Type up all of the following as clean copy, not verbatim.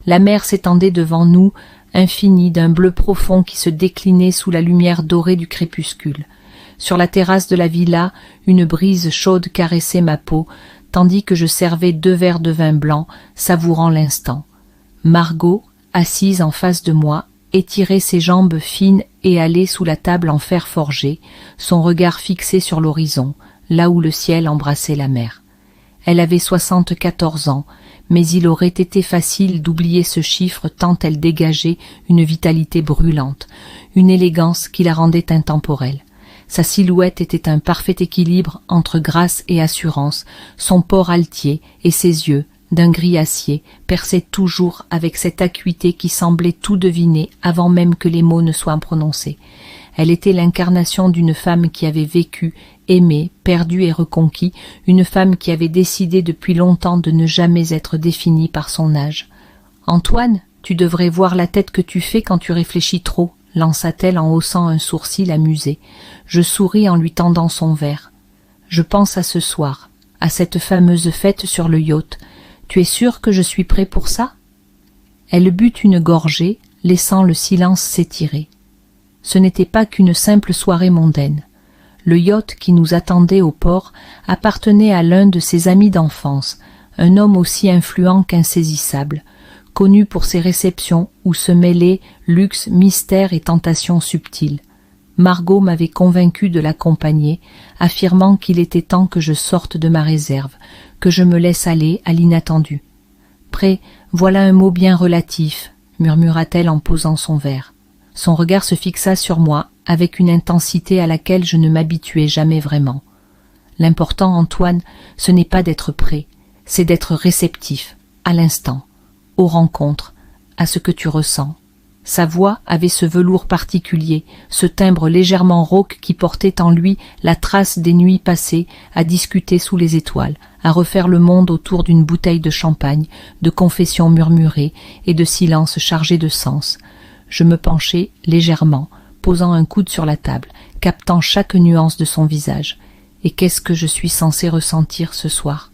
La mer s'étendait devant nous, infinie d'un bleu profond qui se déclinait sous la lumière dorée du crépuscule. Sur la terrasse de la villa, une brise chaude caressait ma peau, tandis que je servais 2 verres de vin blanc, savourant l'instant. Margot, assise en face de moi, étirait ses jambes fines et allait sous la table en fer forgé, son regard fixé sur l'horizon, là où le ciel embrassait la mer. Elle avait 74 ans, mais il aurait été facile d'oublier ce chiffre tant elle dégageait une vitalité brûlante, une élégance qui la rendait intemporelle. Sa silhouette était un parfait équilibre entre grâce et assurance, son port altier et ses yeux, d'un gris acier, perçaient toujours avec cette acuité qui semblait tout deviner avant même que les mots ne soient prononcés. Elle était l'incarnation d'une femme qui avait vécu, aimé, perdu et reconquis, une femme qui avait décidé depuis longtemps de ne jamais être définie par son âge. « Antoine, tu devrais voir la tête que tu fais quand tu réfléchis trop », lança-t-elle en haussant un sourcil amusé. Je souris en lui tendant son verre. « Je pense à ce soir, à cette fameuse fête sur le yacht. Tu es sûr que je suis prêt pour ça ?» Elle but une gorgée, laissant le silence s'étirer. Ce n'était pas qu'une simple soirée mondaine. Le yacht qui nous attendait au port appartenait à l'un de ses amis d'enfance, un homme aussi influent qu'insaisissable, connu pour ses réceptions où se mêlaient luxe, mystère et tentation subtile. Margot m'avait convaincu de l'accompagner, affirmant qu'il était temps que je sorte de ma réserve, que je me laisse aller à l'inattendu. « Prêt, voilà un mot bien relatif, » murmura-t-elle en posant son verre. Son regard se fixa sur moi avec une intensité à laquelle je ne m'habituais jamais vraiment. L'important, Antoine, ce n'est pas d'être prêt, c'est d'être réceptif, à l'instant, aux rencontres, à ce que tu ressens. Sa voix avait ce velours particulier, ce timbre légèrement rauque qui portait en lui la trace des nuits passées à discuter sous les étoiles, à refaire le monde autour d'une bouteille de champagne, de confessions murmurées et de silences chargés de sens. Je me penchai légèrement, posant un coude sur la table, captant chaque nuance de son visage. Et qu'est-ce que je suis censé ressentir ce soir?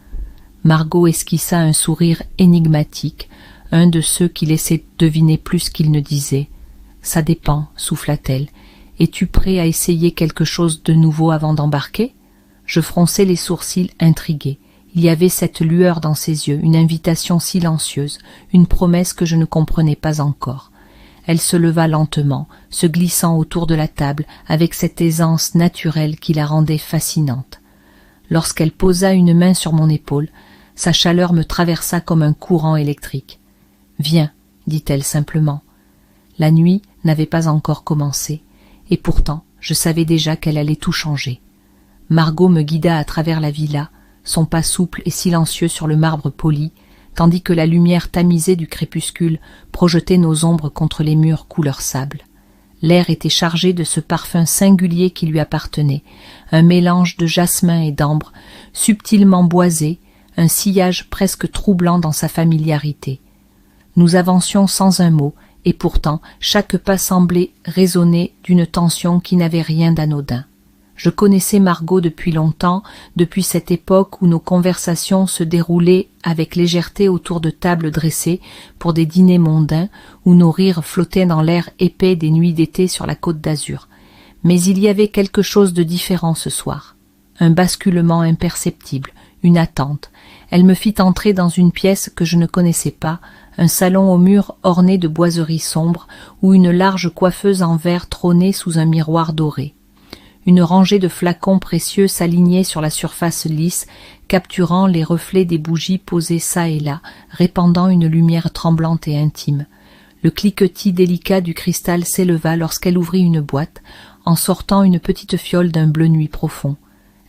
Margot esquissa un sourire énigmatique, un de ceux qui laissaient deviner plus qu'il ne disait. « Ça dépend, » souffla-t-elle. « Es-tu prêt à essayer quelque chose de nouveau avant d'embarquer ?» Je fronçai les sourcils intrigué. Il y avait cette lueur dans ses yeux, une invitation silencieuse, une promesse que je ne comprenais pas encore. Elle se leva lentement, se glissant autour de la table avec cette aisance naturelle qui la rendait fascinante. Lorsqu'elle posa une main sur mon épaule, sa chaleur me traversa comme un courant électrique. « Viens, » dit-elle simplement. La nuit n'avait pas encore commencé, et pourtant je savais déjà qu'elle allait tout changer. Margot me guida à travers la villa, son pas souple et silencieux sur le marbre poli, tandis que la lumière tamisée du crépuscule projetait nos ombres contre les murs couleur sable. L'air était chargé de ce parfum singulier qui lui appartenait, un mélange de jasmin et d'ambre, subtilement boisé, un sillage presque troublant dans sa familiarité. Nous avancions sans un mot, et pourtant chaque pas semblait résonner d'une tension qui n'avait rien d'anodin. Je connaissais Margot depuis longtemps, depuis cette époque où nos conversations se déroulaient avec légèreté autour de tables dressées pour des dîners mondains, où nos rires flottaient dans l'air épais des nuits d'été sur la Côte d'Azur. Mais il y avait quelque chose de différent ce soir. Un basculement imperceptible, une attente. Elle me fit entrer dans une pièce que je ne connaissais pas, un salon aux murs orné de boiseries sombres, où une large coiffeuse en verre trônait sous un miroir doré. Une rangée de flacons précieux s'alignait sur la surface lisse, capturant les reflets des bougies posées çà et là, répandant une lumière tremblante et intime. Le cliquetis délicat du cristal s'éleva lorsqu'elle ouvrit une boîte, en sortant une petite fiole d'un bleu nuit profond.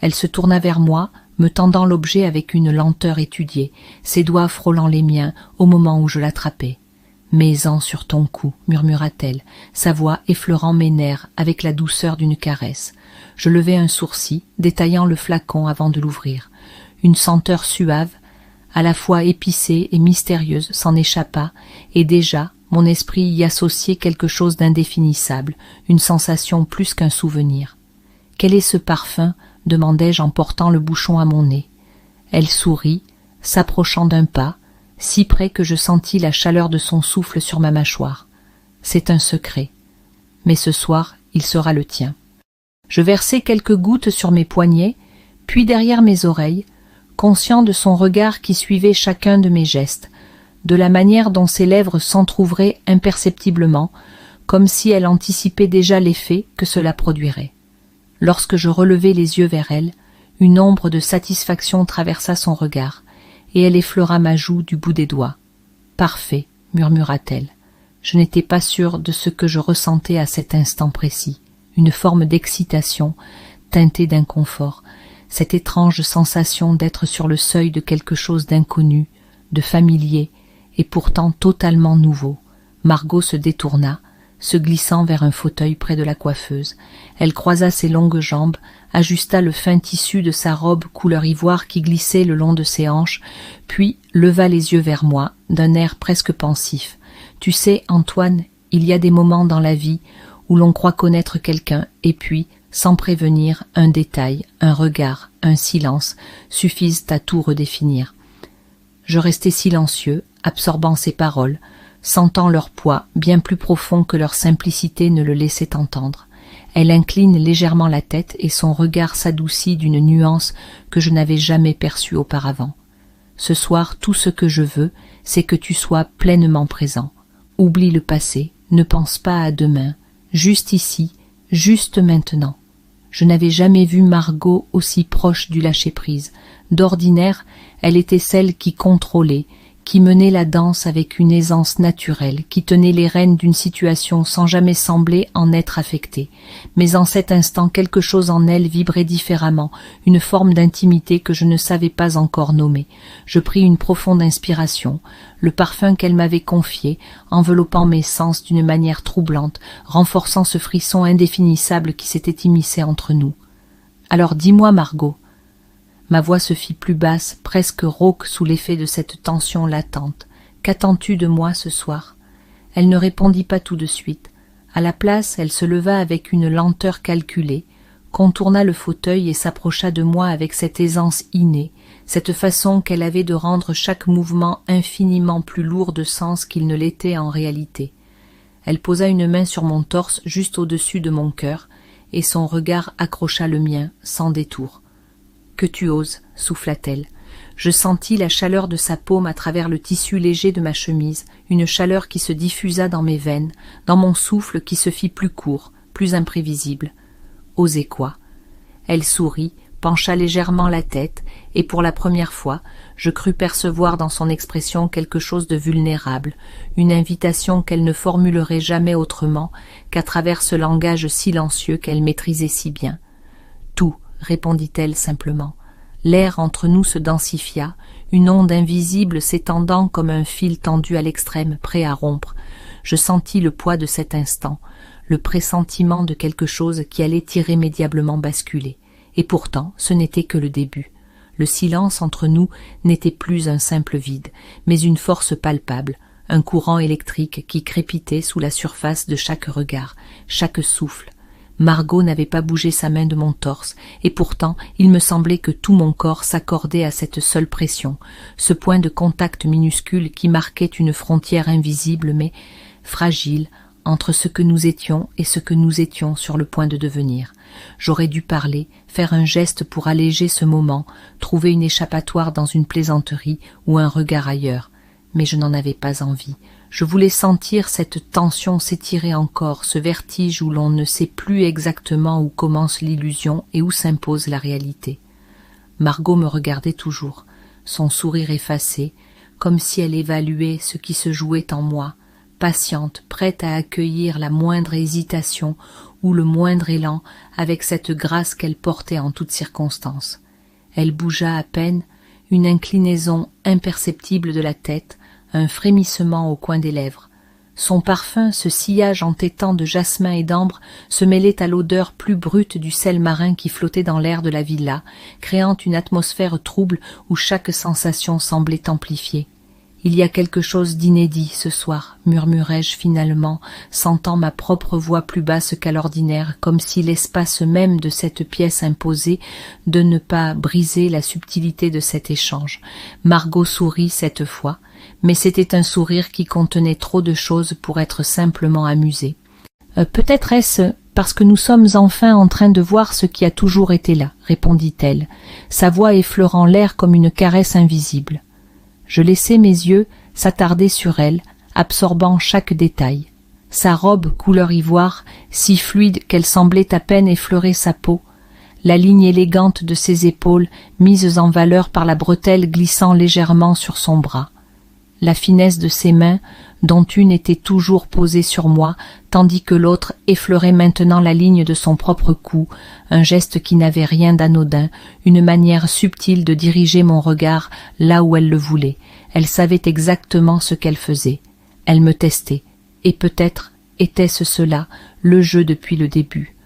Elle se tourna vers moi, me tendant l'objet avec une lenteur étudiée, ses doigts frôlant les miens au moment où je l'attrapais. « Mets-en sur ton cou » murmura-t-elle, sa voix effleurant mes nerfs avec la douceur d'une caresse. Je levai un sourcil, détaillant le flacon avant de l'ouvrir. Une senteur suave, à la fois épicée et mystérieuse, s'en échappa, et déjà mon esprit y associait quelque chose d'indéfinissable, une sensation plus qu'un souvenir. « Quel est ce parfum ?» demandai-je en portant le bouchon à mon nez. Elle sourit, s'approchant d'un pas, si près que je sentis la chaleur de son souffle sur ma mâchoire. C'est un secret, mais ce soir, il sera le tien. Je versai quelques gouttes sur mes poignets, puis derrière mes oreilles, conscient de son regard qui suivait chacun de mes gestes, de la manière dont ses lèvres s'entr'ouvraient imperceptiblement, comme si elle anticipait déjà l'effet que cela produirait. Lorsque je relevai les yeux vers elle, une ombre de satisfaction traversa son regard, et elle effleura ma joue du bout des doigts. « Parfait, » murmura-t-elle. Je n'étais pas sûre de ce que je ressentais à cet instant précis, une forme d'excitation, teintée d'inconfort, cette étrange sensation d'être sur le seuil de quelque chose d'inconnu, de familier, et pourtant totalement nouveau. Margot se détourna, se glissant vers un fauteuil près de la coiffeuse. Elle croisa ses longues jambes, ajusta le fin tissu de sa robe couleur ivoire qui glissait le long de ses hanches, puis leva les yeux vers moi, d'un air presque pensif. « Tu sais, Antoine, il y a des moments dans la vie où l'on croit connaître quelqu'un, et puis, sans prévenir, un détail, un regard, un silence suffisent à tout redéfinir. » Je restai silencieux, absorbant ses paroles, sentant leur poids bien plus profond que leur simplicité ne le laissait entendre. Elle incline légèrement la tête et son regard s'adoucit d'une nuance que je n'avais jamais perçue auparavant. « Ce soir, tout ce que je veux, c'est que tu sois pleinement présent. Oublie le passé, ne pense pas à demain, juste ici, juste maintenant. » Je n'avais jamais vu Margot aussi proche du lâcher-prise. D'ordinaire, elle était celle qui contrôlait, qui menait la danse avec une aisance naturelle, qui tenait les rênes d'une situation sans jamais sembler en être affectée. Mais en cet instant, quelque chose en elle vibrait différemment, une forme d'intimité que je ne savais pas encore nommer. Je pris une profonde inspiration, le parfum qu'elle m'avait confié, enveloppant mes sens d'une manière troublante, renforçant ce frisson indéfinissable qui s'était immiscé entre nous. « Alors dis-moi, Margot. » Ma voix se fit plus basse, presque rauque sous l'effet de cette tension latente. « Qu'attends-tu de moi ce soir ?» Elle ne répondit pas tout de suite. À la place, elle se leva avec une lenteur calculée, contourna le fauteuil et s'approcha de moi avec cette aisance innée, cette façon qu'elle avait de rendre chaque mouvement infiniment plus lourd de sens qu'il ne l'était en réalité. Elle posa une main sur mon torse juste au-dessus de mon cœur, et son regard accrocha le mien, sans détour. « Que tu oses, souffla-t-elle. Je sentis la chaleur de sa paume à travers le tissu léger de ma chemise, une chaleur qui se diffusa dans mes veines, dans mon souffle qui se fit plus court, plus imprévisible. Oser quoi? Elle sourit, pencha légèrement la tête, et pour la première fois, je crus percevoir dans son expression quelque chose de vulnérable, une invitation qu'elle ne formulerait jamais autrement qu'à travers ce langage silencieux qu'elle maîtrisait si bien. « Tout », répondit-elle simplement. L'air entre nous se densifia, une onde invisible s'étendant comme un fil tendu à l'extrême, prêt à rompre. Je sentis le poids de cet instant, le pressentiment de quelque chose qui allait irrémédiablement basculer. Et pourtant, ce n'était que le début. Le silence entre nous n'était plus un simple vide, mais une force palpable, un courant électrique qui crépitait sous la surface de chaque regard, chaque souffle. Margot n'avait pas bougé sa main de mon torse, et pourtant il me semblait que tout mon corps s'accordait à cette seule pression, ce point de contact minuscule qui marquait une frontière invisible mais fragile entre ce que nous étions et ce que nous étions sur le point de devenir. J'aurais dû parler, faire un geste pour alléger ce moment, trouver une échappatoire dans une plaisanterie ou un regard ailleurs, mais je n'en avais pas envie. Je voulais sentir cette tension s'étirer encore, ce vertige où l'on ne sait plus exactement où commence l'illusion et où s'impose la réalité. Margot me regardait toujours, son sourire effacé, comme si elle évaluait ce qui se jouait en moi, patiente, prête à accueillir la moindre hésitation ou le moindre élan avec cette grâce qu'elle portait en toutes circonstances. Elle bougea à peine, une inclinaison imperceptible de la tête, un frémissement au coin des lèvres. Son parfum, ce sillage entêtant de jasmin et d'ambre, se mêlait à l'odeur plus brute du sel marin qui flottait dans l'air de la villa, créant une atmosphère trouble où chaque sensation semblait amplifiée. Il y a quelque chose d'inédit ce soir, murmurai-je finalement, sentant ma propre voix plus basse qu'à l'ordinaire, comme si l'espace même de cette pièce imposait de ne pas briser la subtilité de cet échange. Margot sourit cette fois, mais c'était un sourire qui contenait trop de choses pour être simplement amusé. Peut-être est-ce parce que nous sommes enfin en train de voir ce qui a toujours été là, répondit-elle, sa voix effleurant l'air comme une caresse invisible. Je laissai mes yeux s'attarder sur elle, absorbant chaque détail. Sa robe couleur ivoire, si fluide qu'elle semblait à peine effleurer sa peau, la ligne élégante de ses épaules mises en valeur par la bretelle glissant légèrement sur son bras, la finesse de ses mains, dont une était toujours posée sur moi, tandis que l'autre effleurait maintenant la ligne de son propre cou, un geste qui n'avait rien d'anodin, une manière subtile de diriger mon regard là où elle le voulait. Elle savait exactement ce qu'elle faisait. Elle me testait, et peut-être était-ce cela, le jeu depuis le début.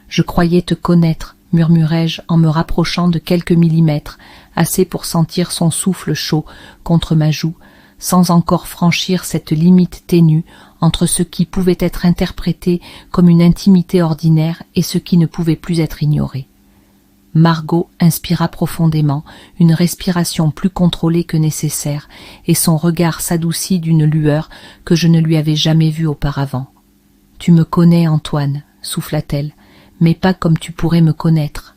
Je croyais te connaître, murmurai-je en me rapprochant de quelques millimètres, assez pour sentir son souffle chaud contre ma joue, sans encore franchir cette limite ténue entre ce qui pouvait être interprété comme une intimité ordinaire et ce qui ne pouvait plus être ignoré. Margot inspira profondément, une respiration plus contrôlée que nécessaire, et son regard s'adoucit d'une lueur que je ne lui avais jamais vue auparavant. « Tu me connais, Antoine, » souffla-t-elle, « mais pas comme tu pourrais me connaître. »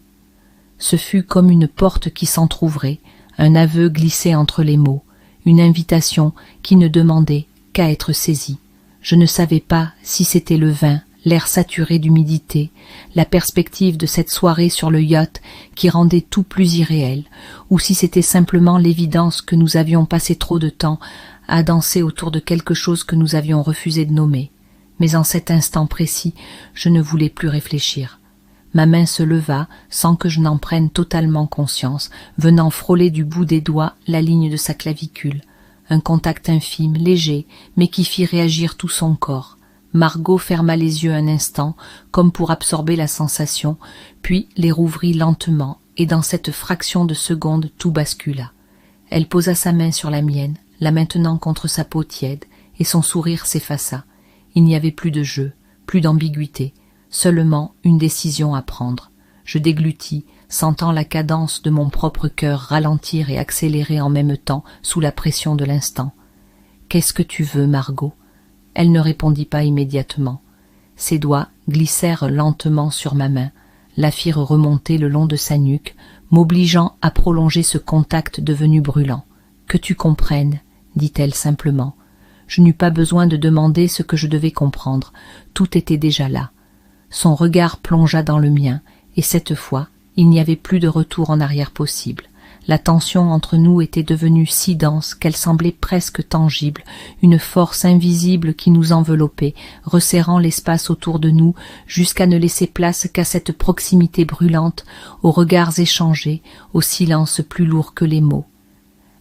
Ce fut comme une porte qui s'entr'ouvrait, un aveu glissé entre les mots, une invitation qui ne demandait qu'à être saisie. Je ne savais pas si c'était le vin, l'air saturé d'humidité, la perspective de cette soirée sur le yacht qui rendait tout plus irréel, ou si c'était simplement l'évidence que nous avions passé trop de temps à danser autour de quelque chose que nous avions refusé de nommer. Mais en cet instant précis, je ne voulais plus réfléchir. Ma main se leva, sans que je n'en prenne totalement conscience, venant frôler du bout des doigts la ligne de sa clavicule. Un contact infime, léger, mais qui fit réagir tout son corps. Margot ferma les yeux un instant, comme pour absorber la sensation, puis les rouvrit lentement, et dans cette fraction de seconde tout bascula. Elle posa sa main sur la mienne, la maintenant contre sa peau tiède, et son sourire s'effaça. Il n'y avait plus de jeu, plus d'ambiguïté, seulement une décision à prendre. Je déglutis, sentant la cadence de mon propre cœur ralentir et accélérer en même temps sous la pression de l'instant. « Qu'est-ce que tu veux, Margot ?» Elle ne répondit pas immédiatement. Ses doigts glissèrent lentement sur ma main, la firent remonter le long de sa nuque, m'obligeant à prolonger ce contact devenu brûlant. « Que tu comprennes, » dit-elle simplement. Je n'eus pas besoin de demander ce que je devais comprendre, tout était déjà là. Son regard plongea dans le mien, et cette fois, il n'y avait plus de retour en arrière possible. La tension entre nous était devenue si dense qu'elle semblait presque tangible, une force invisible qui nous enveloppait, resserrant l'espace autour de nous jusqu'à ne laisser place qu'à cette proximité brûlante, aux regards échangés, au silence plus lourd que les mots.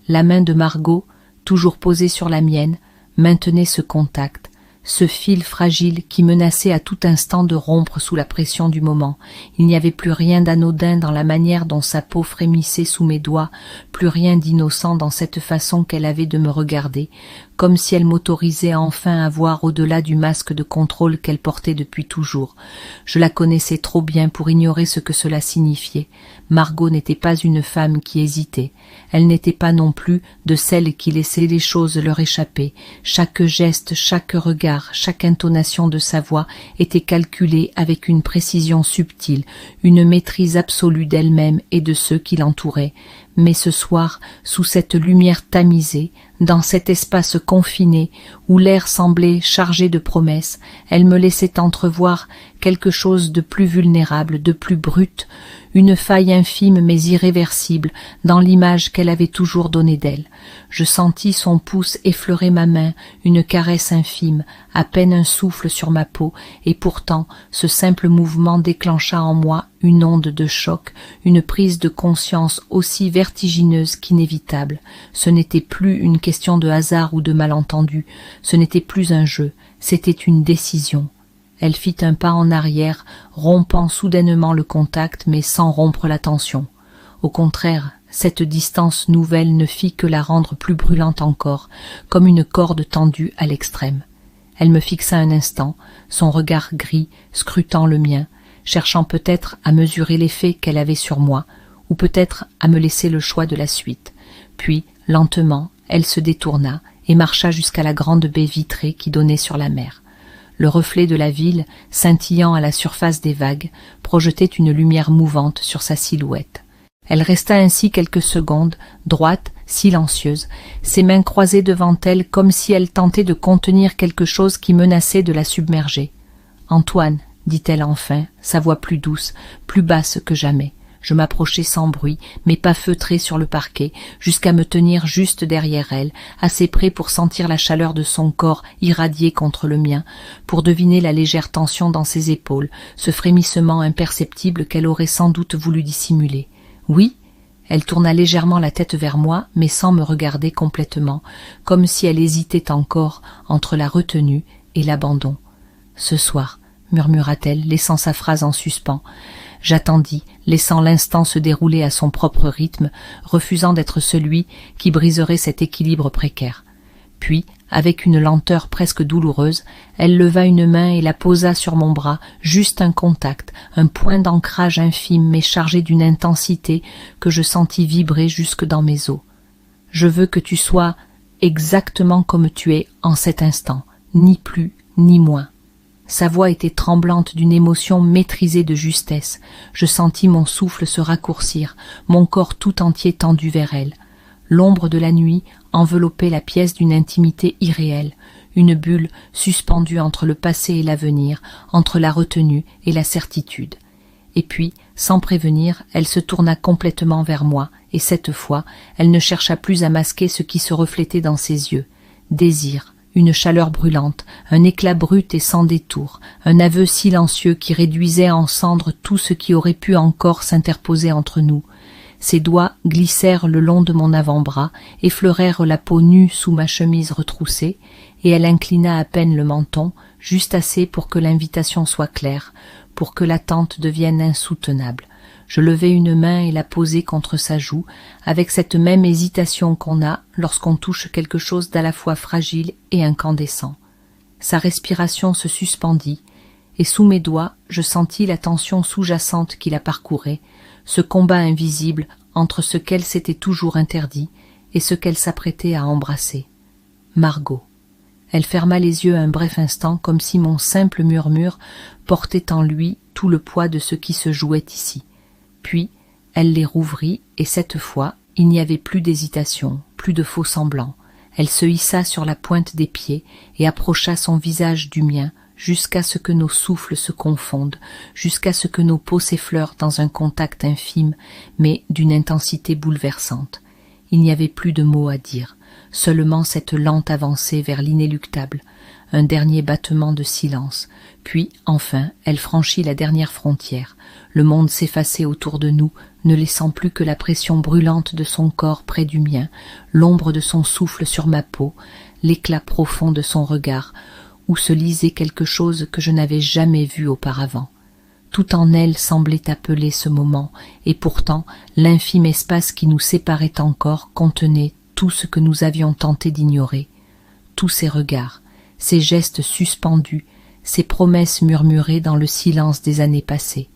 La main de Margot, toujours posée sur la mienne, maintenait ce contact, ce fil fragile qui menaçait à tout instant de rompre sous la pression du moment. Il n'y avait plus rien d'anodin dans la manière dont sa peau frémissait sous mes doigts, plus rien d'innocent dans cette façon qu'elle avait de me regarder, comme si elle m'autorisait enfin à voir au-delà du masque de contrôle qu'elle portait depuis toujours. Je la connaissais trop bien pour ignorer ce que cela signifiait. Margot n'était pas une femme qui hésitait. Elle n'était pas non plus de celles qui laissaient les choses leur échapper. Chaque geste, chaque regard, chaque intonation de sa voix était calculée avec une précision subtile, une maîtrise absolue d'elle-même et de ceux qui l'entouraient. Mais ce soir, sous cette lumière tamisée, dans cet espace confiné où l'air semblait chargé de promesses, elle me laissait entrevoir quelque chose de plus vulnérable, de plus brut, une faille infime mais irréversible dans l'image qu'elle avait toujours donnée d'elle. Je sentis son pouce effleurer ma main, une caresse infime, à peine un souffle sur ma peau, et pourtant ce simple mouvement déclencha en moi une onde de choc, une prise de conscience aussi vertigineuse qu'inévitable. Ce n'était plus une question de hasard ou de malentendu, ce n'était plus un jeu, c'était une décision. Elle fit un pas en arrière, rompant soudainement le contact, mais sans rompre la tension. Au contraire, cette distance nouvelle ne fit que la rendre plus brûlante encore, comme une corde tendue à l'extrême. Elle me fixa un instant, son regard gris scrutant le mien, cherchant peut-être à mesurer l'effet qu'elle avait sur moi, ou peut-être à me laisser le choix de la suite. Puis, lentement, elle se détourna et marcha jusqu'à la grande baie vitrée qui donnait sur la mer. Le reflet de la ville, scintillant à la surface des vagues, projetait une lumière mouvante sur sa silhouette. Elle resta ainsi quelques secondes, droite, silencieuse, ses mains croisées devant elle comme si elle tentait de contenir quelque chose qui menaçait de la submerger. « Antoine !» dit-elle enfin, sa voix plus douce, plus basse que jamais. Je m'approchai sans bruit, mes pas feutrés sur le parquet, jusqu'à me tenir juste derrière elle, assez près pour sentir la chaleur de son corps irradier contre le mien, pour deviner la légère tension dans ses épaules, ce frémissement imperceptible qu'elle aurait sans doute voulu dissimuler. Oui, elle tourna légèrement la tête vers moi, mais sans me regarder complètement, comme si elle hésitait encore entre la retenue et l'abandon. « Ce soir », murmura-t-elle, laissant sa phrase en suspens. J'attendis, laissant l'instant se dérouler à son propre rythme, refusant d'être celui qui briserait cet équilibre précaire. Puis, avec une lenteur presque douloureuse, elle leva une main et la posa sur mon bras, juste un contact, un point d'ancrage infime mais chargé d'une intensité que je sentis vibrer jusque dans mes os. « Je veux que tu sois exactement comme tu es en cet instant, ni plus ni moins. » Sa voix était tremblante d'une émotion maîtrisée de justesse. Je sentis mon souffle se raccourcir, mon corps tout entier tendu vers elle. L'ombre de la nuit enveloppait la pièce d'une intimité irréelle, une bulle suspendue entre le passé et l'avenir, entre la retenue et la certitude. Et puis, sans prévenir, elle se tourna complètement vers moi, et cette fois, elle ne chercha plus à masquer ce qui se reflétait dans ses yeux. Désir, une chaleur brûlante, un éclat brut et sans détour, un aveu silencieux qui réduisait en cendres tout ce qui aurait pu encore s'interposer entre nous. Ses doigts glissèrent le long de mon avant-bras, effleurèrent la peau nue sous ma chemise retroussée, et elle inclina à peine le menton, juste assez pour que l'invitation soit claire, pour que l'attente devienne insoutenable. Je levai une main et la posai contre sa joue, avec cette même hésitation qu'on a lorsqu'on touche quelque chose d'à la fois fragile et incandescent. Sa respiration se suspendit, et sous mes doigts je sentis la tension sous-jacente qui la parcourait, ce combat invisible entre ce qu'elle s'était toujours interdit et ce qu'elle s'apprêtait à embrasser. Margot. Elle ferma les yeux un bref instant comme si mon simple murmure portait en lui tout le poids de ce qui se jouait ici. Puis, elle les rouvrit, et cette fois, il n'y avait plus d'hésitation, plus de faux semblants. Elle se hissa sur la pointe des pieds et approcha son visage du mien, jusqu'à ce que nos souffles se confondent, jusqu'à ce que nos peaux s'effleurent dans un contact infime, mais d'une intensité bouleversante. Il n'y avait plus de mots à dire, seulement cette lente avancée vers l'inéluctable, un dernier battement de silence, puis, enfin, elle franchit la dernière frontière. Le monde s'effaçait autour de nous, ne laissant plus que la pression brûlante de son corps près du mien, l'ombre de son souffle sur ma peau, l'éclat profond de son regard, où se lisait quelque chose que je n'avais jamais vu auparavant. Tout en elle semblait appeler ce moment, et pourtant l'infime espace qui nous séparait encore contenait tout ce que nous avions tenté d'ignorer. Tous ces regards, ces gestes suspendus, ces promesses murmurées dans le silence des années passées.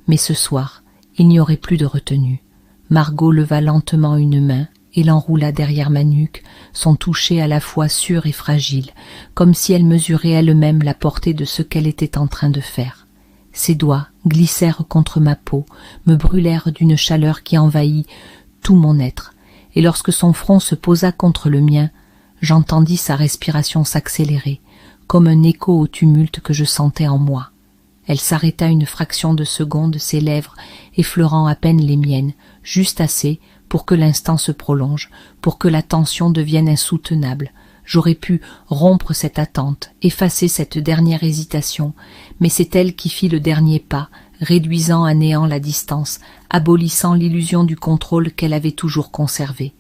Mais ce soir, il n'y aurait plus de retenue. Margot leva lentement une main et l'enroula derrière ma nuque, son toucher à la fois sûr et fragile, comme si elle mesurait elle-même la portée de ce qu'elle était en train de faire. Ses doigts glissèrent contre ma peau, me brûlèrent d'une chaleur qui envahit tout mon être, et lorsque son front se posa contre le mien, j'entendis sa respiration s'accélérer, comme un écho au tumulte que je sentais en moi. Elle s'arrêta une fraction de seconde, ses lèvres effleurant à peine les miennes, juste assez pour que l'instant se prolonge, pour que la tension devienne insoutenable. J'aurais pu rompre cette attente, effacer cette dernière hésitation, mais c'est elle qui fit le dernier pas, réduisant à néant la distance, abolissant l'illusion du contrôle qu'elle avait toujours conservé.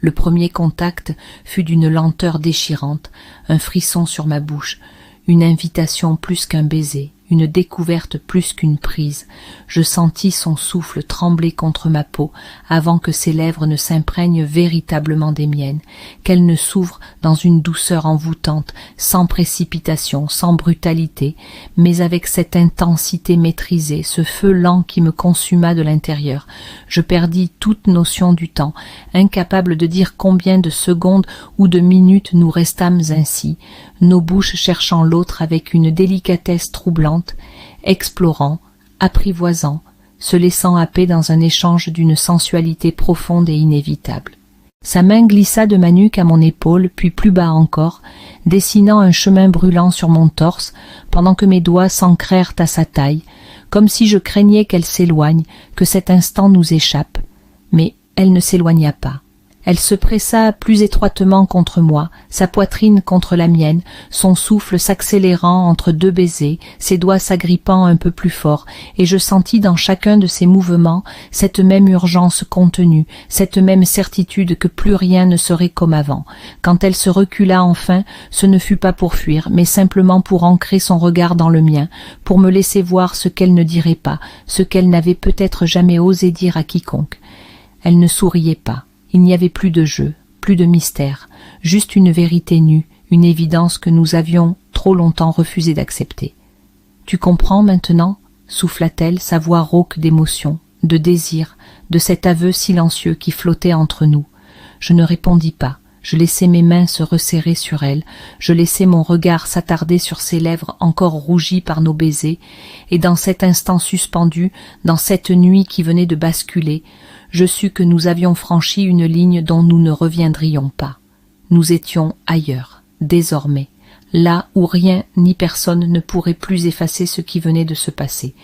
Le premier contact fut d'une lenteur déchirante, un frisson sur ma bouche, une invitation plus qu'un baiser, une découverte plus qu'une prise. Je sentis son souffle trembler contre ma peau avant que ses lèvres ne s'imprègnent véritablement des miennes, qu'elles ne s'ouvrent dans une douceur envoûtante, sans précipitation, sans brutalité, mais avec cette intensité maîtrisée, ce feu lent qui me consuma de l'intérieur. Je perdis toute notion du temps, incapable de dire combien de secondes ou de minutes nous restâmes ainsi, nos bouches cherchant l'autre avec une délicatesse troublante, explorant, apprivoisant, se laissant happer dans un échange d'une sensualité profonde et inévitable. Sa main glissa de ma nuque à mon épaule, puis plus bas encore, dessinant un chemin brûlant sur mon torse, pendant que mes doigts s'ancrèrent à sa taille, comme si je craignais qu'elle s'éloigne, que cet instant nous échappe. Mais elle ne s'éloigna pas. Elle se pressa plus étroitement contre moi, sa poitrine contre la mienne, son souffle s'accélérant entre deux baisers, ses doigts s'agrippant un peu plus fort, et je sentis dans chacun de ces mouvements cette même urgence contenue, cette même certitude que plus rien ne serait comme avant. Quand elle se recula enfin, ce ne fut pas pour fuir, mais simplement pour ancrer son regard dans le mien, pour me laisser voir ce qu'elle ne dirait pas, ce qu'elle n'avait peut-être jamais osé dire à quiconque. Elle ne souriait pas. Il n'y avait plus de jeu, plus de mystère, juste une vérité nue, une évidence que nous avions trop longtemps refusé d'accepter. « Tu comprends maintenant » souffla-t-elle, sa voix rauque d'émotion, de désir, de cet aveu silencieux qui flottait entre nous. Je ne répondis pas, je laissai mes mains se resserrer sur elle, je laissai mon regard s'attarder sur ses lèvres encore rougies par nos baisers, et dans cet instant suspendu, dans cette nuit qui venait de basculer, je sus que nous avions franchi une ligne dont nous ne reviendrions pas. Nous étions ailleurs, désormais, là où rien ni personne ne pourrait plus effacer ce qui venait de se passer.